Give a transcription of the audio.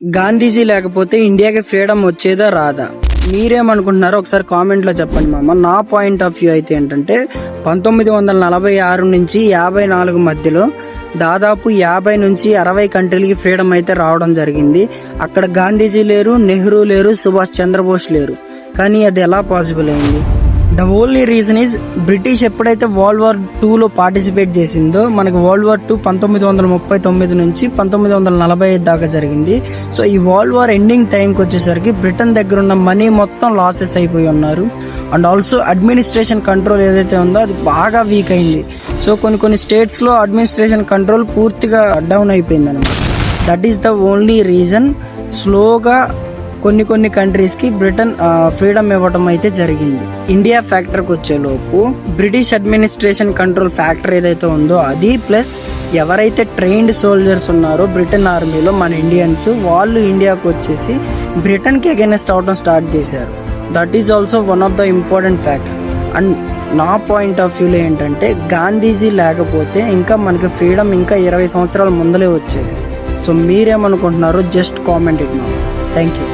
గాంధీజీ లేకపోతే ఇండియాకి ఫ్రీడమ్ వచ్చేదా రాదా? మీరేమనుకుంటున్నారో ఒకసారి కామెంట్ లో చెప్పండి మామ. నా పాయింట్ ఆఫ్ వ్యూ అయితే ఏంటంటే 1946 నుంచి 54 మధ్యలో దాదాపు 50 నుంచి 60 కంట్రీలకి ఫ్రీడమ్ అయితే రావడం జరిగింది. అక్కడ గాంధీజీ లేరు, నెహ్రూ లేరు, సుభాష్ చంద్రబోస్ లేరు. కానీ అది ఎలా పాసిబుల్ అయింది? The only reason is British ఎప్పుడైతే వరల్డ్ వార్ 2లో పార్టిసిపేట్ చేసిందో మనకి వరల్డ్ వార్ 2 1939 నుంచి 1945 దాకా జరిగింది. సో ఈ వరల్డ్ వార్ ఎండింగ్ టైంకి వచ్చేసరికి బ్రిటన్ దగ్గర ఉన్న మనీ మొత్తం లాసెస్ అయిపోయి ఉన్నారు. అండ్ ఆల్సో అడ్మినిస్ట్రేషన్ కంట్రోల్ ఏదైతే ఉందో అది బాగా వీక్ అయింది. సో కొన్ని స్టేట్స్లో అడ్మినిస్ట్రేషన్ కంట్రోల్ పూర్తిగా డౌన్ అయిపోయింది అనమాట. That is the only reason స్లోగా కొన్ని కంట్రీస్కి బ్రిటన్ ఫ్రీడమ్ ఇవ్వడం అయితే జరిగింది. ఇండియా ఫ్యాక్టర్కి వచ్చేలోపు బ్రిటిష్ అడ్మినిస్ట్రేషన్ కంట్రోల్ ఫ్యాక్టర్ ఏదైతే ఉందో అది ప్లస్ ఎవరైతే ట్రైన్డ్ సోల్జర్స్ ఉన్నారో బ్రిటన్ ఆర్మీలో మన ఇండియన్స్, వాళ్ళు ఇండియాకు వచ్చేసి బ్రిటన్కి అగైనెస్ట్ అవడం స్టార్ట్ చేశారు. That is also one of the important factor. And నా పాయింట్ ఆఫ్ వ్యూలో ఏంటంటే గాంధీజీ లేకపోతే ఇంకా మనకి ఫ్రీడమ్ ఇంకా 20 సంవత్సరాల ముందలే వచ్చేది. సో మీరేమనుకుంటున్నారో just comment it now. Thank you.